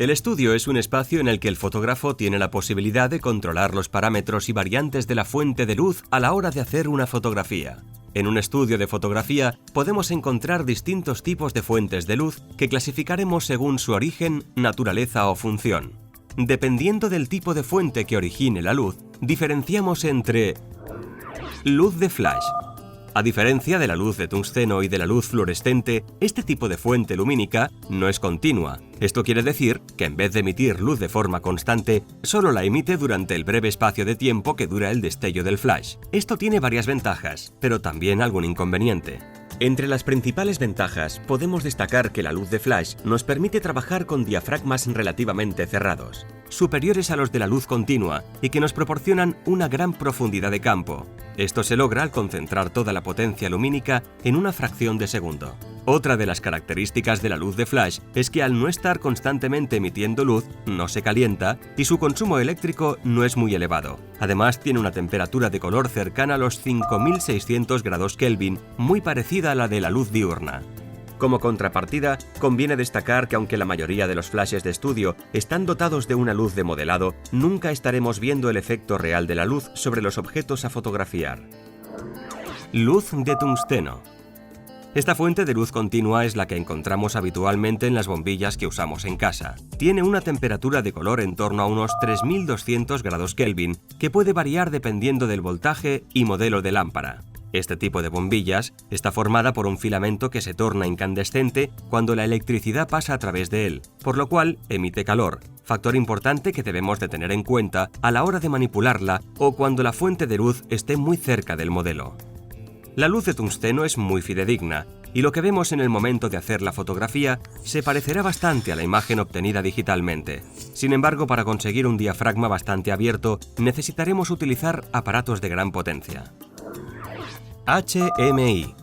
El estudio es un espacio en el que el fotógrafo tiene la posibilidad de controlar los parámetros y variantes de la fuente de luz a la hora de hacer una fotografía. En un estudio de fotografía podemos encontrar distintos tipos de fuentes de luz que clasificaremos según su origen, naturaleza o función. Dependiendo del tipo de fuente que origine la luz, diferenciamos entre luz de flash. A diferencia de la luz de tungsteno y de la luz fluorescente, este tipo de fuente lumínica no es continua. Esto quiere decir que en vez de emitir luz de forma constante, solo la emite durante el breve espacio de tiempo que dura el destello del flash. Esto tiene varias ventajas, pero también algún inconveniente. Entre las principales ventajas, podemos destacar que la luz de flash nos permite trabajar con diafragmas relativamente cerrados, superiores a los de la luz continua y que nos proporcionan una gran profundidad de campo. Esto se logra al concentrar toda la potencia lumínica en una fracción de segundo. Otra de las características de la luz de flash es que al no estar constantemente emitiendo luz, no se calienta y su consumo eléctrico no es muy elevado. Además, tiene una temperatura de color cercana a los 5600 grados Kelvin, muy parecida a la de la luz diurna. Como contrapartida, conviene destacar que aunque la mayoría de los flashes de estudio están dotados de una luz de modelado, nunca estaremos viendo el efecto real de la luz sobre los objetos a fotografiar. Luz de tungsteno. Esta fuente de luz continua es la que encontramos habitualmente en las bombillas que usamos en casa. Tiene una temperatura de color en torno a unos 3200 grados Kelvin, que puede variar dependiendo del voltaje y modelo de lámpara. Este tipo de bombillas está formada por un filamento que se torna incandescente cuando la electricidad pasa a través de él, por lo cual emite calor, factor importante que debemos de tener en cuenta a la hora de manipularla o cuando la fuente de luz esté muy cerca del modelo. La luz de tungsteno es muy fidedigna y lo que vemos en el momento de hacer la fotografía se parecerá bastante a la imagen obtenida digitalmente. Sin embargo, para conseguir un diafragma bastante abierto, necesitaremos utilizar aparatos de gran potencia. HMI.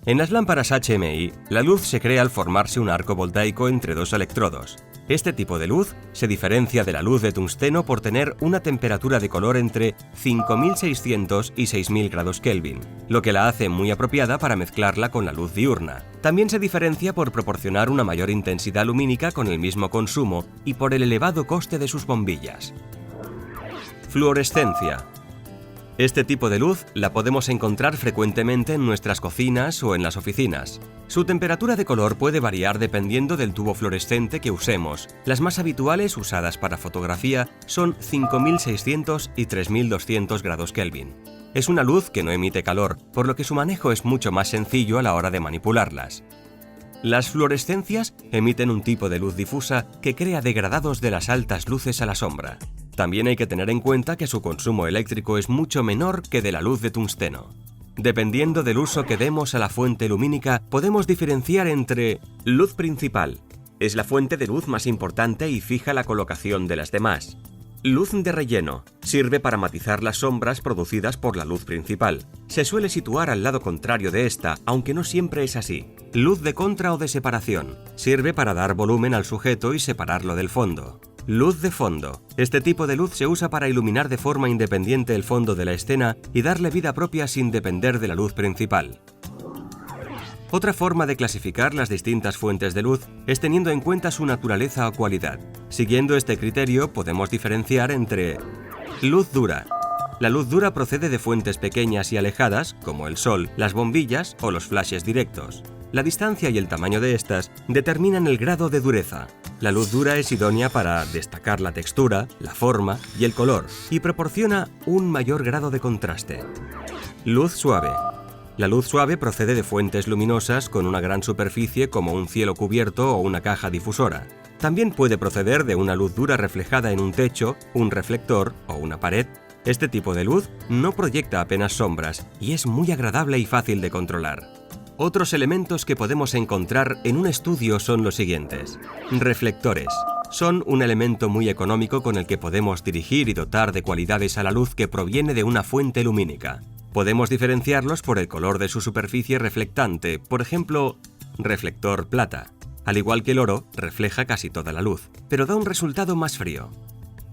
En las lámparas HMI, la luz se crea al formarse un arco voltaico entre dos electrodos. Este tipo de luz se diferencia de la luz de tungsteno por tener una temperatura de color entre 5600 y 6000 grados Kelvin, lo que la hace muy apropiada para mezclarla con la luz diurna. También se diferencia por proporcionar una mayor intensidad lumínica con el mismo consumo y por el elevado coste de sus bombillas. Fluorescencia. Este tipo de luz la podemos encontrar frecuentemente en nuestras cocinas o en las oficinas. Su temperatura de color puede variar dependiendo del tubo fluorescente que usemos. Las más habituales usadas para fotografía son 5600 y 3200 grados Kelvin. Es una luz que no emite calor, por lo que su manejo es mucho más sencillo a la hora de manipularlas. Las fluorescencias emiten un tipo de luz difusa que crea degradados de las altas luces a la sombra. También hay que tener en cuenta que su consumo eléctrico es mucho menor que de la luz de tungsteno. Dependiendo del uso que demos a la fuente lumínica, podemos diferenciar entre luz principal. Es la fuente de luz más importante y fija la colocación de las demás. Luz de relleno. Sirve para matizar las sombras producidas por la luz principal. Se suele situar al lado contrario de esta, aunque no siempre es así. Luz de contra o de separación. Sirve para dar volumen al sujeto y separarlo del fondo. Luz de fondo. Este tipo de luz se usa para iluminar de forma independiente el fondo de la escena y darle vida propia sin depender de la luz principal. Otra forma de clasificar las distintas fuentes de luz es teniendo en cuenta su naturaleza o cualidad. Siguiendo este criterio podemos diferenciar entre luz dura. La luz dura procede de fuentes pequeñas y alejadas, como el sol, las bombillas o los flashes directos. La distancia y el tamaño de estas determinan el grado de dureza. La luz dura es idónea para destacar la textura, la forma y el color, y proporciona un mayor grado de contraste. Luz suave. La luz suave procede de fuentes luminosas con una gran superficie como un cielo cubierto o una caja difusora. También puede proceder de una luz dura reflejada en un techo, un reflector o una pared. Este tipo de luz no proyecta apenas sombras y es muy agradable y fácil de controlar. Otros elementos que podemos encontrar en un estudio son los siguientes. Reflectores. Son un elemento muy económico con el que podemos dirigir y dotar de cualidades a la luz que proviene de una fuente lumínica. Podemos diferenciarlos por el color de su superficie reflectante, por ejemplo, reflector plata. Al igual que el oro, refleja casi toda la luz, pero da un resultado más frío.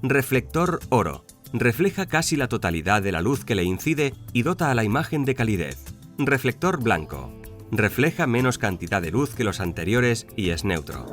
Reflector oro. Refleja casi la totalidad de la luz que le incide y dota a la imagen de calidez. Reflector blanco. Refleja menos cantidad de luz que los anteriores y es neutro.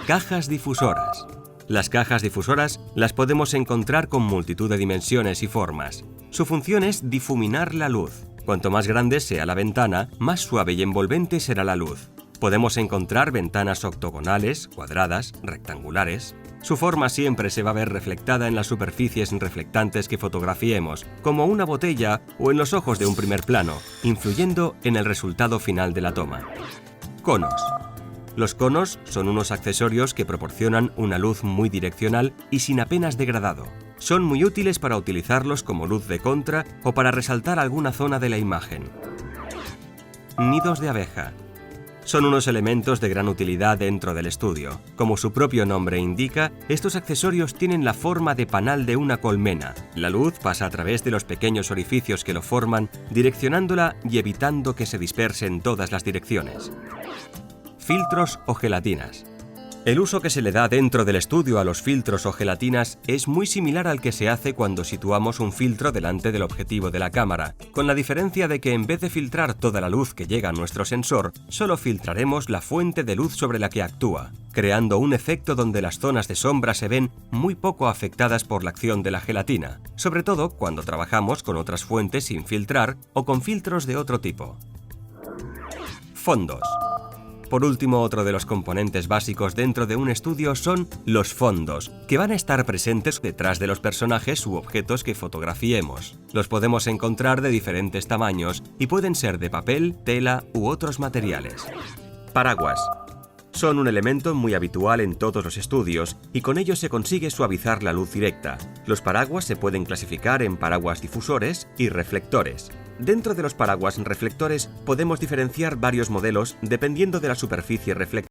Cajas difusoras. Las cajas difusoras las podemos encontrar con multitud de dimensiones y formas. Su función es difuminar la luz. Cuanto más grande sea la ventana, más suave y envolvente será la luz. Podemos encontrar ventanas octogonales, cuadradas, rectangulares. Su forma siempre se va a ver reflectada en las superficies reflectantes que fotografiemos, como una botella o en los ojos de un primer plano, influyendo en el resultado final de la toma. Conos. Los conos son unos accesorios que proporcionan una luz muy direccional y sin apenas degradado. Son muy útiles para utilizarlos como luz de contra o para resaltar alguna zona de la imagen. Nidos de abeja. Son unos elementos de gran utilidad dentro del estudio. Como su propio nombre indica, estos accesorios tienen la forma de panal de una colmena. La luz pasa a través de los pequeños orificios que lo forman, direccionándola y evitando que se disperse en todas las direcciones. Filtros o gelatinas. El uso que se le da dentro del estudio a los filtros o gelatinas es muy similar al que se hace cuando situamos un filtro delante del objetivo de la cámara, con la diferencia de que en vez de filtrar toda la luz que llega a nuestro sensor, solo filtraremos la fuente de luz sobre la que actúa, creando un efecto donde las zonas de sombra se ven muy poco afectadas por la acción de la gelatina, sobre todo cuando trabajamos con otras fuentes sin filtrar o con filtros de otro tipo. Fondos. Por último, otro de los componentes básicos dentro de un estudio son los fondos, que van a estar presentes detrás de los personajes u objetos que fotografiemos. Los podemos encontrar de diferentes tamaños y pueden ser de papel, tela u otros materiales. Paraguas. Son un elemento muy habitual en todos los estudios y con ello se consigue suavizar la luz directa. Los paraguas se pueden clasificar en paraguas difusores y reflectores. Dentro de los paraguas reflectores podemos diferenciar varios modelos dependiendo de la superficie reflectada.